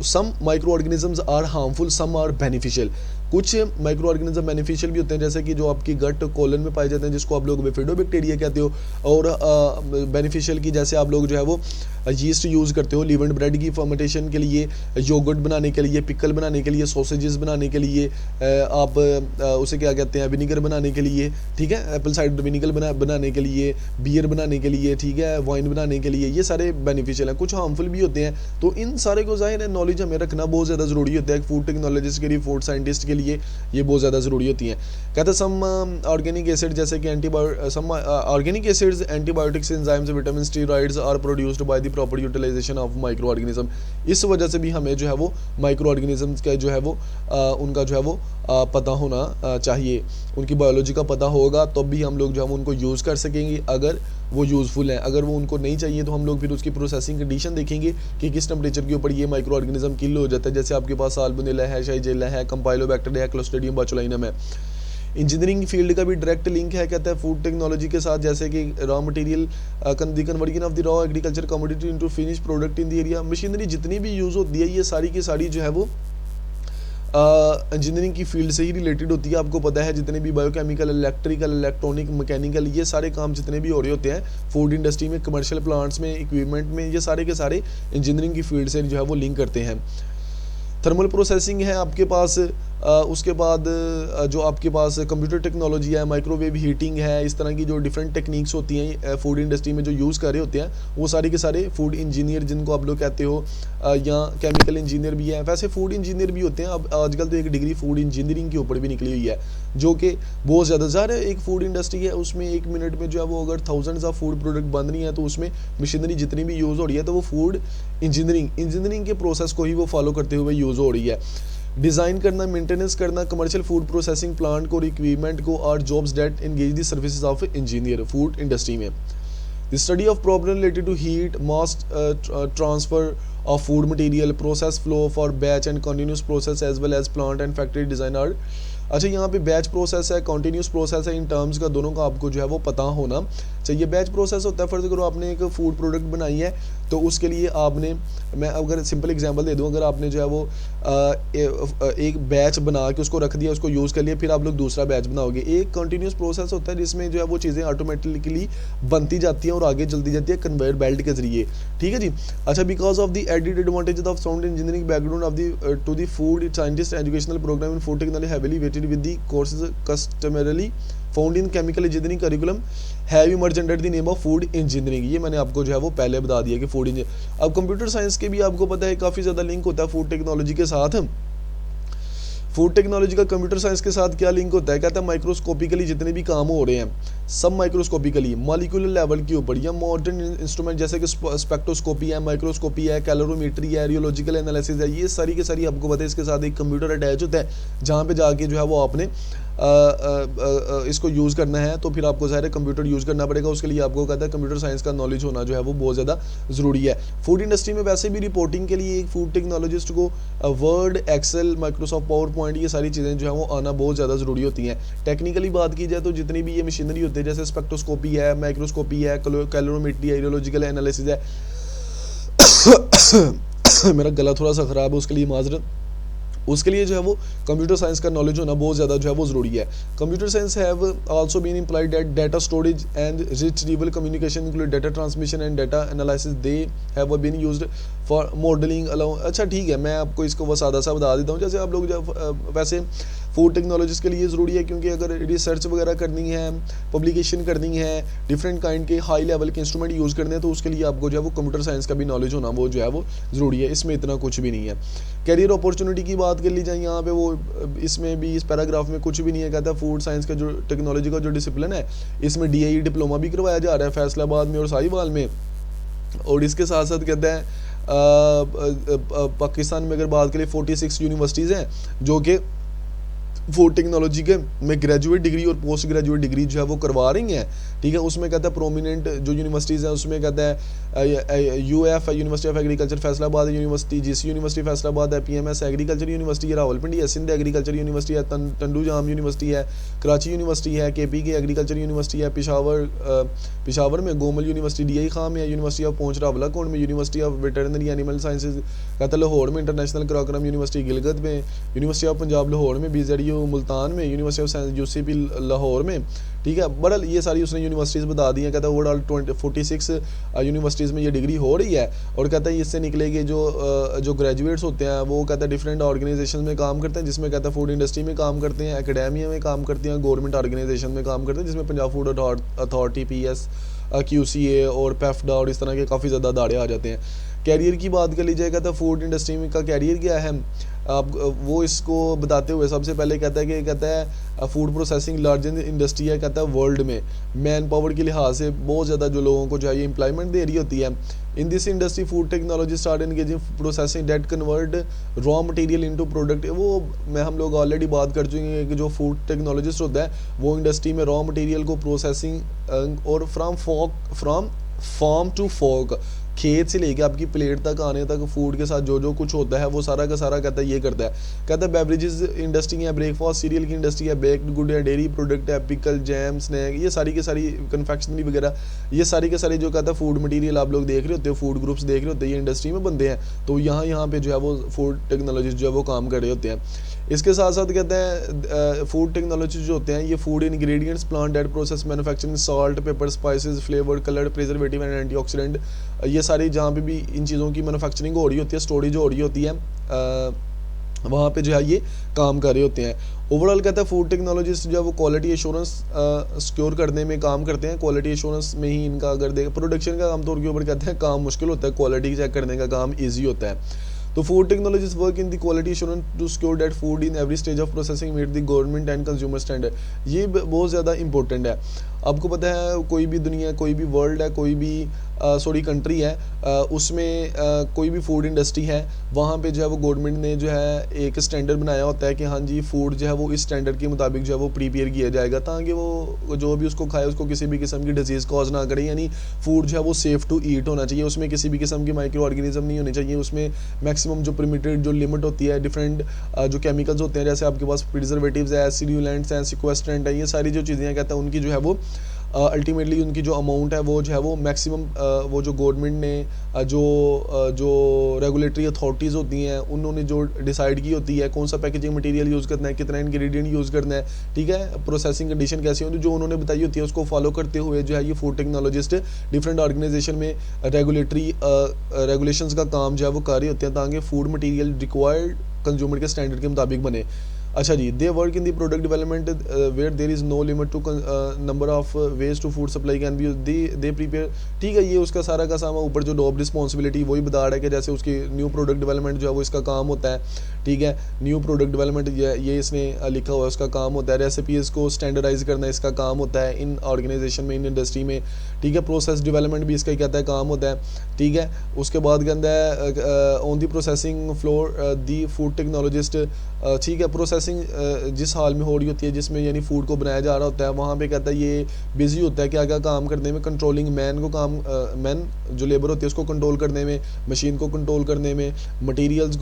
some micro organisms are harmful, some are beneficial. कुछ माइक्रो ऑर्गेनिज्म बेनिफिशियल भी होते हैं जैसे कि जो आपकी गट कोलन में पाए जाते हैं जिसको आप लोग बिफिडोबैक्टीरिया कहते हो, और बेनिफिशियल की जैसे आप लोग जो है वो यीस्ट यूज़ करते हो लीवेंट ब्रेड की फर्मेंटेशन के लिए, योगर्ट बनाने के लिए, पिकल बनाने के लिए, सॉसेजेस बनाने के लिए, आप उसे क्या कहते हैं विनीगर बनाने के लिए, ठीक है, एप्पल साइडर विनीगर बनाने के लिए, बियर बनाने के लिए, ठीक है, वाइन बनाने के लिए, ये सारे बेनिफिशियल हैं। कुछ हार्मफुल भी होते हैं, तो इन सारे को ज़ाहिर है नॉलेज हमें रखना बहुत ज़्यादा ज़रूरी होता है फूड टेक्नोलॉजिस्ट के लिए, फूड साइंटिस्ट के लिए ये बहुत ज़्यादा ज़रूरी होती हैं। कहते हैं सम ऑर्गेनिक एसिड जैसे कि some organic acids, antibiotics, enzymes, vitamin, steroids are produced by the proper utilization of micro organism. इस वजह से भी हमें जो है वो माइक्रो ऑर्गेनिजम्स का जो है वो उनका जो है वो पता होना चाहिए, उनकी बायोलॉजी का पता होगा तब भी हम लोग जो है उनको यूज़ कर सकेंगे अगर वो यूज़फुल है। अगर वो उनको नहीं चाहिए तो हम लोग फिर उसकी प्रोसेसिंग कंडीशन देखेंगे कि किस टेम्परेचर के ऊपर ये माइक्रो ऑर्गेनिज्म किल हो जाता है। जैसे आपके पास साल्मोनेला है, शाइजेला है, कंपाइलोबैक्टर है, क्लोस्ट्रीडियम बोचुलिनम है। इंजीनियरिंग फील्ड का भी डायरेक्ट लिंक है कहता है फूड टेक्नोलॉजी के साथ, जैसे कि raw material conversion of the raw agriculture commodity into finish product in the area. Machinery जितनी भी यूज़ होती है ये सारी की सारी जो है वो इंजीनियरिंग की फील्ड से ही रिलेटेड होती है। आपको पता है जितने भी बायोकेमिकल, इलेक्ट्रिकल, इलेक्ट्रॉनिक, मैकेनिकल, ये सारे काम जितने भी हो रहे होते हैं फूड इंडस्ट्री में, कमर्शियल प्लांट्स में, इक्विपमेंट में, ये सारे के सारे इंजीनियरिंग की फील्ड से जो है वो लिंक करते हैं। थर्मल प्रोसेसिंग है आपके पास, उसके बाद जो आपके पास कंप्यूटर टेक्नोलॉजी है, माइक्रोवेव हीटिंग है, इस तरह की जो डिफरेंट टेक्निक्स होती हैं फूड इंडस्ट्री में जो यूज़ कर रहे होते हैं वो सारे के सारे फूड इंजीनियर जिनको आप लोग कहते हो, या केमिकल इंजीनियर भी है, वैसे फूड इंजीनियर भी होते हैं। अब आजकल तो एक डिग्री फूड इंजीनियरिंग के ऊपर भी निकली हुई है जो कि बहुत ज़्यादा ज़्यादा एक फूड इंडस्ट्री है, उसमें एक मिनट में जो है वो अगर थाउजेंड्स ऑफ फूड प्रोडक्ट बन रही हैं तो उसमें मशीनरी जितनी भी यूज़ हो रही है तो वो फूड इंजीनियरिंग के प्रोसेस को ही वो फॉलो करते हुए यूज़ हो रही है। डिज़ाइन करना, मेंटेनेंस करना कमर्शियल फूड प्रोसेसिंग प्लांट को और इक्विपमेंट को are jobs that engage the services of engineer food industry में। The study of problem related to heat, mass transfer of food material, process flow for batch and continuous process as well as plant and factory design are। अच्छा, यहाँ पे batch process है, continuous process है, in terms का दोनों का आपको जो है वो पता होना चाहिए। बैच प्रोसेस होता है, फर्ज करो आपने एक फूड प्रोडक्ट बनाई है तो उसके लिए आपने, मैं अगर सिंपल एग्जांपल दे दूं, अगर आपने जो है वो एक बैच बना के उसको रख दिया, उसको यूज़ कर लिया, फिर आप लोग दूसरा बैच बनाओगे। एक कंटिन्यूस प्रोसेस होता है जिसमें जो है वो चीज़ें ऑटोमेटिकली बनती जाती हैं और आगे चलती जाती है कन्वेयर बेल्ट के जरिए, ठीक है जी। अच्छा, because of the added advantage of sound engineering background of the to the food scientist educational programme in food technology heavily weighted with the courses customarily found in chemical engineering curriculum have emerge under the name of food engineering. ये मैंने आपको जो है वो पहले बता दिया कि फूड इंजीनियरिंग। अब कंप्यूटर साइंस के भी आपको पता है काफ़ी ज़्यादा लिंक होता है फूड टेक्नोलॉजी के साथ। फूड टेक्नोलॉजी का कंप्यूटर साइंस के साथ क्या लिंक होता है? कहता है माइक्रोस्कोपिकली जितने भी काम हो रहे हैं सब माइक्रोस्कोपिकली मॉलिक्यूलर लेवल के ऊपर, या मॉडर्न इंस्ट्रूमेंट जैसे कि स्पेक्ट्रोस्कोपी है, माइक्रोस्कोपी है, कैलोरीमेट्री है, रियोलॉजिकल एनालिसिस है, ये सारी की सारी आपको पता है इसके साथ एक कंप्यूटर अटैच होता है जहाँ पे जाके जो है वो आपने इसको यूज़ करना है तो फिर आपको ज़ाहिर है कंप्यूटर यूज़ करना पड़ेगा। उसके लिए आपको कहता है कंप्यूटर साइंस का नॉलेज होना जो है वो बहुत ज़्यादा ज़रूरी है। फूड इंडस्ट्री में वैसे भी रिपोर्टिंग के लिए एक फूड टेक्नोलॉजिस्ट को Word, Excel, Microsoft power point, ये सारी चीज़ें जो है वो आना बहुत ज़्यादा ज़रूरी होती हैं। टेक्निकली बात की जाए तो जितनी भी ये मशीनरी होती है जैसे स्पेक्ट्रोस्कोपी है, माइक्रोस्कोपी है, कैलोरीमेट्री है, रियोलॉजिकल एनालिसिस है मेरा गला थोड़ा सा ख़राब है, उसके लिए माजरत। उसके लिए जो है वो कंप्यूटर साइंस का नॉलेज होना बहुत ज़्यादा जो है वो ज़रूरी है। Computer science have also been implied that data storage and retrieval communication include data transmission and data analysis they have been used for modelling allow. अच्छा ठीक है, मैं आपको इसको वो सादा सा बता देता हूँ। जैसे आप लोग जब वैसे फूड टेक्नोलॉजीज़ के लिए ज़रूरी है क्योंकि अगर रिसर्च वगैरह करनी है, पब्लिकेशन करनी है, डिफरेंट काइंड के हाई लेवल के इंस्ट्रूमेंट यूज़ करने हैं तो उसके लिए आपको जो है वो कंप्यूटर साइंस का भी नॉलेज होना वो जो है वो ज़रूरी है। इसमें इतना कुछ भी नहीं है। कैरियर अपॉर्चुनिटी की बात कर ली जाए यहाँ पे, वो इसमें भी इस पैराग्राफ में कुछ भी नहीं है। कहता है फूड साइंस का जो टेक्नोलॉजी का जो डिसिप्लिन है इसमें DIE डिप्लोमा भी करवाया जा रहा है फैसलाबाद में और साहिवाल में। और इसके साथ साथ कहता है पाकिस्तान में अगर बात करें 46 यूनिवर्सिटीज़ हैं जो कि फूड टेक्नोलॉजी के में ग्रेजुएट डिग्री और पोस्ट ग्रेजुएट डिग्री जो है वो करवा रही हैं, ठीक है। उसमें कहता है प्रोमिनेंट जो यूनिवर्सिटीज़ हैं उसमें कहता है UF है, university of agriculture Faisalabad university, GC university Faisalabad है, PMS एग्रीकल्चर यूनिवर्सिटी है, रावलपिंडी है, सिंध एग्रीकल्चर यूनिवर्सिटी है, टंडू जाम यूनिवर्सिटी है, कराची यूनिवर्सिटी है, KP की एग्रीकल्चर यूनिवर्सिटी है, पिशावर में गोमल यूनिवर्सिटी, DI खाम है, यूनिवर्सिटी ऑफ पोंच रावलाकोट में, university of veterinary animal sciences कहता है लाहौर में, इंटरनेशनल कराक्रम यूनिवर्सिटी गिलगित में, यूनिवर्सिटी ऑफ पंजाब लाहौर में, BZU मुल्तान में, university of science UCP Lahore में, ठीक है। बड़ा ये सारी उसने यूनिवर्सिटीज़ बता दी हैं। कहता है ओवरऑल 46 यूनिवर्सिटीज़ में ये डिग्री हो रही है और कहता है इससे निकलेंगे जो ग्रेजुएट्स होते हैं वो कहता है डिफरेंट ऑर्गेनाइजेशन में काम करते हैं, जिसमें कहता है फूड इंडस्ट्री में काम करते हैं, एकेडेमिया में काम करते हैं, गवर्नमेंट ऑर्गेनाइजेशन में काम करते हैं जिसमें Punjab food authority, PS, QCA और पेफ्डा और इस तरह के काफ़ी ज़्यादा दाड़े आ जाते हैं। कैरियर की बात कर ली जाए, कहता है फूड इंडस्ट्री में का कैरियर क्या है, आप वो इसको बताते हुए सबसे पहले कहता है फूड प्रोसेसिंग लार्जेस्ट इंडस्ट्री है, कहता है वर्ल्ड में मैन पावर के लिहाज से बहुत ज़्यादा जो लोगों को जो है ये एम्प्लॉयमेंट दे रही होती है। In this industry food technology start engaging processing that convert raw material into product. वो हम लोग ऑलरेडी बात कर चुके हैं कि जो फूड टेक्नोलॉजिस्ट होता है वो इंडस्ट्री में रॉ मटेरियल को प्रोसेसिंग और फ्राम फार्म टू फोक, खेत से लेके आपकी प्लेट तक आने तक फूड के साथ जो कुछ होता है वो सारा का सारा कहता है ये करता है। कहता है बेवरेजेस इंडस्ट्री है, ब्रेकफास्ट सीरियल की इंडस्ट्री है, बेक्ड गुड है, डेयरी प्रोडक्ट है, पिकल, जैम, स्नैक, ये सारी के सारी कन्फेक्शनरी वगैरह, ये सारी के सारे जो कहता है फूड मटेरियल आप लोग देख रहे होते हो, फूड ग्रुप्स देख रहे होते हैं, ये इंडस्ट्री में बनते हैं। तो यहाँ पे जो है वो फूड टेक्नोलॉजिस्ट जो है वो काम कर रहे होते हैं। इसके साथ साथ कहते हैं फूड टेक्नोलॉजी जो होते हैं ये food ingredients, plant that process, manufacturing, salt, pepper, spices, flavour, colour, preservative and antioxidant, ये सारी जहाँ पे भी इन चीज़ों की मैन्युफैक्चरिंग हो रही होती है, स्टोरेज हो रही होती है, वहाँ पे जो है ये काम कर रहे होते हैं। ओवरऑल कहता है फूड टेक्नोलॉजिस्ट जो है वो क्वालिटी एश्योरेंस सिक्योर करने में काम करते हैं। क्वालिटी एश्योरेंस में ही इनका अगर देखें प्रोडक्शन का आमतौर के ऊपर कहते हैं काम मुश्किल होता है, क्वालिटी चेक करने का काम ईजी होता है। तो food technologist work in the quality assurance to secure that food in every stage of processing meet the government and consumer standard. ये बहुत ज़्यादा इंपॉर्टेंट है। आपको पता है कोई भी दुनिया, कोई भी वर्ल्ड है, कोई भी कंट्री है, उसमें कोई भी फूड इंडस्ट्री है, वहाँ पे जो है वो गवर्नमेंट ने जो है एक स्टैंडर्ड बनाया होता है कि हाँ जी फूड जो है वो इस स्टैंडर्ड के मुताबिक जो है वो प्रिपेयर किया जाएगा, ताकि वो जो भी उसको खाए उसको किसी भी किस्म की डिजीज़ कॉज ना करे। यानी फूड जो है वो सेफ़ टू ईट होना चाहिए, उसमें किसी भी किस्म की माइक्रो ऑर्गेनिज्म नहीं होने चाहिए, उसमें मैक्सिमम जो परमिटेड जो लिमिट होती है, डिफरेंट जो केमिकल्स होते हैं, जैसे आपके पास प्रिजर्वेटिव्स है, एसिड्यूलेंट्स हैं, सिक्वेस्ट्रेंट है, ये सारी जो चीज़ें कहते हैं उनकी जो है वो अल्टीमेटली उनकी जो अमाउंट है वो जो है वो मैक्सिमम वो जो गवर्नमेंट ने जो रेगुलेटरी अथॉरिटीज़ होती हैं उन्होंने जो डिसाइड की होती है कौन सा पैकेजिंग मटेरियल यूज़ करना है, कितना इंग्रेडिएंट यूज़ करना है, ठीक है, प्रोसेसिंग कंडीशन कैसी होती है, जो उन्होंने बताई होती है उसको फॉलो करते हुए जो है ये फूड टेक्नोलॉजिस्ट डिफरेंट ऑर्गेनाइजेशन में रेगुलेशंस का काम जो है वो कर रहे होते हैं, ताकि फूड मटेरियल रिक्वायर्ड कंज्यूमर के स्टैंडर्ड के मुताबिक बने। अच्छा जी, they work in the product development where there is no limit to number of ways to food supply can be they prepare, ठीक है, ये उसका सारा का सारा ऊपर जो जॉब रिस्पॉन्सिबिलिटी वही बता रहा है कि जैसे उसकी न्यू प्रोडक्ट डेवलपमेंट जो है वो इसका काम होता है, ठीक है, न्यू प्रोडक्ट डेवलपमेंट ये इसने लिखा हुआ है उसका काम होता है, रेसिपीज़ को स्टैंडर्डाइज करना इसका काम होता है इन ऑर्गेनाइजेशन में, इन इंडस्ट्री में, ठीक है, प्रोसेस डेवलपमेंट भी इसका ही कहता है काम होता है, ठीक है। उसके बाद कहता है on the processing floor the food technologist, ठीक है, प्रोसेसिंग जिस हाल में हो रही होती है जिसमें यानी फूड को बनाया जा रहा होता है, वहाँ पे कहता है ये बिजी होता है क्या क्या काम करने में, कंट्रोलिंग मैन को काम मैन जो लेबर होती है उसको कंट्रोल करने में, मशीन को कंट्रोल करने में, मटेरियल्स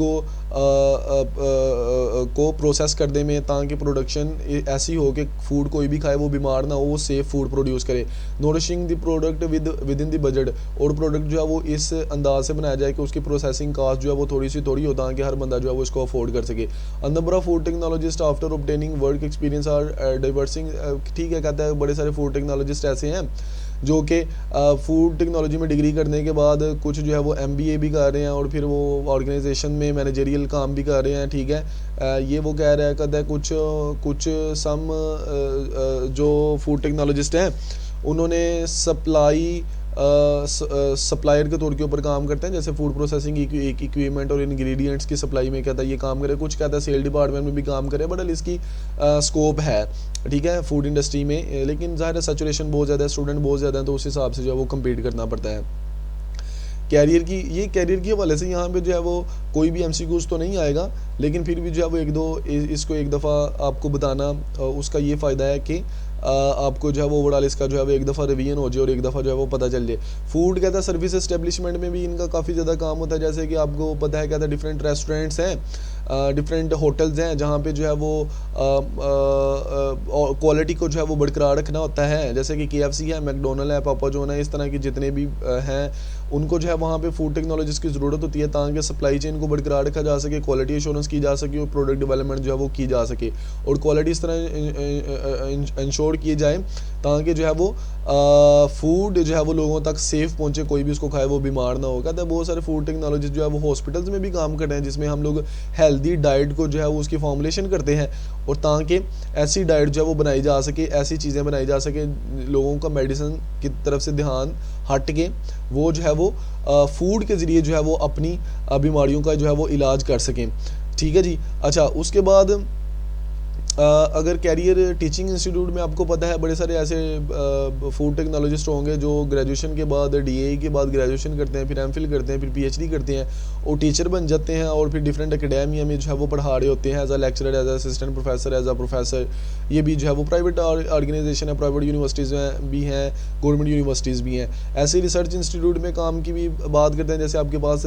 को प्रोसेस करने में, ताकि प्रोडक्शन ऐसी हो कि फूड कोई भी खाए वो बीमार ना हो, वो सेफ फूड प्रोड्यूस करे, nourishing the product within the budget, और प्रोडक्ट जो है वो इस अंदाज से बनाया जाए कि उसकी प्रोसेसिंग कास्ट जो है वो थोड़ी हो, ताकि हर बंदा जो है वो इसको अफोर्ड कर सके। Number of food technologist after obtaining work experience are diversing, ठीक है, कहता है बड़े सारे फूड टेक्नोलॉजिस्ट ऐसे हैं जो कि फूड टेक्नोलॉजी में डिग्री करने के बाद कुछ जो है वो MBA भी कर रहे हैं और फिर वो ऑर्गेनाइजेशन में मैनेजरियल काम भी कर रहे हैं, ठीक है। ये वो कह रहा है कहता है कुछ सम जो फूड टेक्नोलॉजिस्ट हैं उन्होंने सप्लायर के तौर के ऊपर काम करते हैं, जैसे फूड प्रोसेसिंग इक्विपमेंट और इंग्रेडिएंट्स की सप्लाई में कहता है ये काम करे, कुछ कहता है सेल डिपार्टमेंट में भी काम करे, बट इसकी स्कोप है, ठीक है, फूड इंडस्ट्री में, लेकिन ज़ाहिर है सैचुरेशन बहुत ज़्यादा है, स्टूडेंट बहुत ज़्यादा है, तो उस हिसाब से जो है वो कम्पीट करना पड़ता है। कैरियर के हवाले से यहाँ पे जो है वो कोई भी MCQs तो नहीं आएगा, लेकिन फिर भी जो है वो इसको एक दफ़ा आपको बताना उसका ये फ़ायदा है कि आपको जो है वो ओवरऑल इसका जो है वो एक दफ़ा रिवीजन हो जाए और एक दफ़ा जो है वो पता चल जाए। फूड कहता है सर्विस एस्टेब्लिशमेंट में भी इनका काफ़ी ज़्यादा काम होता है, जैसे कि आपको पता है कहता है डिफरेंट रेस्टोरेंट्स हैं, डिफरेंट होटल्स हैं जहाँ पे जो है वो क्वालिटी को जो है वो बरकरार रखना होता है, जैसे कि KFC है, मैकडोनल्ड है, पापा जॉन है, इस तरह के जितने भी हैं उनको जो है वहाँ पे फूड टेक्नोलॉजिस्ट की ज़रूरत होती है ताकि सप्लाई चेन को बरकरार रखा जा सके, क्वालिटी एश्योरेंस की जा सके और प्रोडक्ट डेवलपमेंट जो है वो की जा सके, और क्वालिटी इस तरह इंश्योर किए जाए ताकि जो है वो फूड जो है वो लोगों तक सेफ़ पहुँचे, कोई भी उसको खाए वो बीमार ना हो। कहते हैं बहुत सारे फूड टेक्नोलॉजिस्ट जो है वो हॉस्पिटल्स में भी काम कर रहे हैं, जिसमें हम लोग हेल्दी डाइट को जो है वो उसकी फॉर्मुलेशन करते हैं, और ताकि ऐसी डाइट जो है वो बनाई जा सके, ऐसी चीज़ें बनाई जा सके, लोगों का मेडिसिन की तरफ से ध्यान हट के वो जो है वो फूड के ज़रिए जो है वो अपनी बीमारियों का जो है वो इलाज कर सकें, ठीक है जी। अच्छा, उसके बाद अगर कैरियर टीचिंग इंस्टीट्यूट में आपको पता है बड़े सारे ऐसे फूड टेक्नोलॉजिस्ट होंगे जो ग्रेजुएशन के बाद DAE के बाद ग्रेजुएशन करते हैं, फिर MPhil करते हैं, फिर PhD करते हैं और टीचर बन जाते हैं, और फिर डिफरेंट एकेडेमिया में जो है वो पढ़ा रहे होते हैं as a lecturer, as a assistant professor, as a professor. ये भी जो है वो प्राइवेट ऑर्गेनाइजेशन है, प्राइवेट यूनिवर्सिटीज़ भी हैं, गवर्नमेंट यूनिवर्सिटीज़ भी हैं। ऐसे रिसर्च इंस्टीट्यूट में काम की भी बात करते हैं, जैसे आपके पास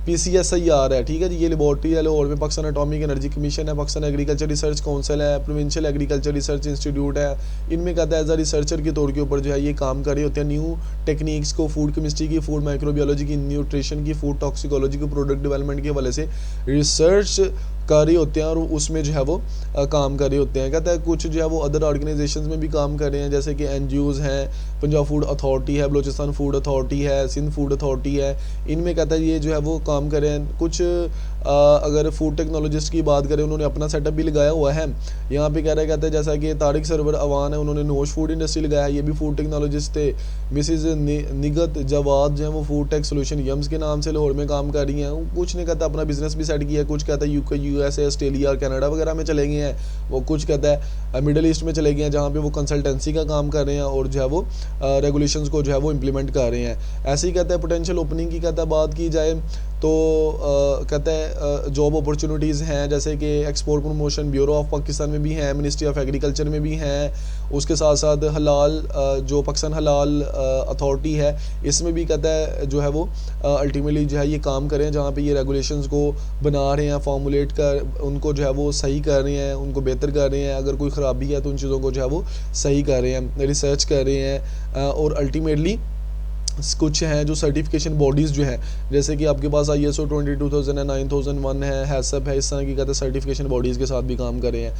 PCSIR है, ठीक है जी, ये लेबॉर्ट्री है लाहौर में, पाकिस्तान एटॉमिक एनर्जी कमीशन है, पाकिस्तान एग्रीकल्चर रिसर्च काउंसिल है, प्रोविंशियल एग्रीकल्चर रिसर्च इंस्टीट्यूट है, इनमें कहता है एज अ रिसर्चर के तौर के ऊपर जो है ये काम कर रहे होते हैं, न्यू टेक्निक्स को, फूड केमिस्ट्री की, फूड माइक्रोबायोलॉजी की, न्यूट्रिशन की, फूड टॉक्सिकोलॉजी की, प्रोडक्ट डेवलपमेंट के हवाले से रिसर्च कर रहे होते हैं और उसमें जो है वो काम कर रहे होते हैं। कहता है कुछ जो है वो अदर ऑर्गेनाइजेशंस में भी काम कर रहे हैं, जैसे कि NGOs हैं, पंजाब फूड अथॉरिटी है, बलोचिस्तान फूड अथॉरिटी है, सिंध फूड अथॉरिटी है, इनमें कहता है ये जो है वो काम कर रहे हैं। कुछ अगर फूड टेक्नोलॉजिस्ट की बात करें, उन्होंने अपना सेटअप भी लगाया हुआ है। यहाँ पे कह रहे कहते हैं जैसा कि तारिक सरवर अवान है, उन्होंने नोश फूड इंडस्ट्री लगाया है, ये भी फूड टेक्नोलॉजिस्ट थे। मिसिज निगत जवाद जो है वो फूड टेक सोल्यूशन यम्स के नाम से लाहौर में काम कर रही हैं। कुछ ने कहता है अपना बिजनेस भी सेट किया है, कुछ कहता है यूके USA ऑस्ट्रेलिया कनाडा वगैरह में चले गए हैं, वो कुछ कहता है मिडल ईस्ट में चले गए हैं जहाँ पे वो कंसल्टेंसी का काम कर रहे हैं और जो है वो रेगुलेशंस को जो है वो इम्प्लीमेंट कर रहे हैं। ऐसे ही कहता है पोटेंशियल ओपनिंग की कहता है बात की जाए तो कहता है जॉब अपॉर्चुनिटीज़ हैं, जैसे कि export promotion bureau of Pakistan में भी हैं, मिनिस्ट्री ऑफ एग्रीकल्चर में भी हैं, उसके साथ साथ हलाल जो पाकिस्तान हलाल अथॉरिटी है इसमें भी कहता है जो है वो अल्टीमेटली जो है ये काम करें, जहाँ पे ये रेगुलेशंस को बना रहे हैं, फॉर्मुलेट कर उनको जो है वो सही कर रहे हैं, उनको बेहतर कर रहे हैं, अगर कोई ख़राबी है तो उन चीज़ों को जो है वो सही कर रहे हैं, रिसर्च कर रहे हैं। और अल्टीमेटली कुछ हैं जो सर्टिफिकेशन बॉडीज़ जो हैं, जैसे कि आपके पास ISO 22000 है, 9001 है, हैसअप है, इस तरह की कहते हैं सर्टिफिकेशन बॉडीज़ के साथ भी काम कर रहे हैं।